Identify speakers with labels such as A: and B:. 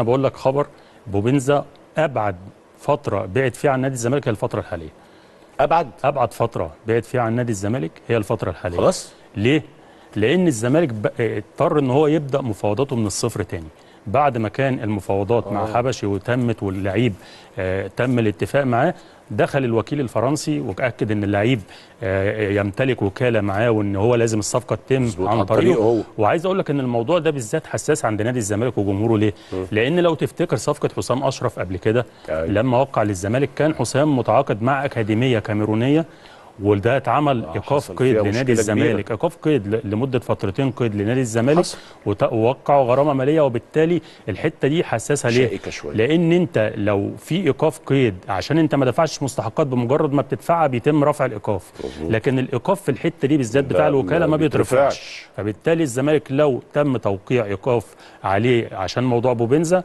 A: انا بقول لك خبر. بوبنزا ابعد فتره بعد فيها عن نادي الزمالك هي الفتره الحاليه. ابعد فتره بعد فيها عن نادي الزمالك هي الفتره الحاليه.
B: خلاص.
A: ليه؟ لان الزمالك اضطر ان هو يبدا مفاوضاته من الصفر تاني بعد ما كان المفاوضات مع حبشي وتمت واللعيب تم الاتفاق معاه. دخل الوكيل الفرنسي واكد ان اللعيب يمتلك وكاله معاه وان هو لازم الصفقه تتم عن طريقه. وعايز اقول لك ان الموضوع ده بالذات حساس عند نادي الزمالك وجمهوره. ليه؟ لان لو تفتكر صفقه حسام اشرف قبل كده لما وقع للزمالك كان حسام متعاقد مع اكاديميه كاميرونيه، وده اتعمل ايقاف قيد لنادي الزمالك، ايقاف قيد لمده فترتين قيد لنادي الزمالك، ووقعوا غرامه ماليه. وبالتالي الحته دي حساسه. ليه؟ لان انت لو في ايقاف قيد عشان انت ما دفعتش مستحقات، بمجرد ما بتدفعها بيتم رفع الايقاف، لكن الايقاف في الحته دي بالذات بتاع الوكاله ما بيترفعش. فبالتالي الزمالك لو تم توقيع ايقاف عليه عشان موضوع بوبنزا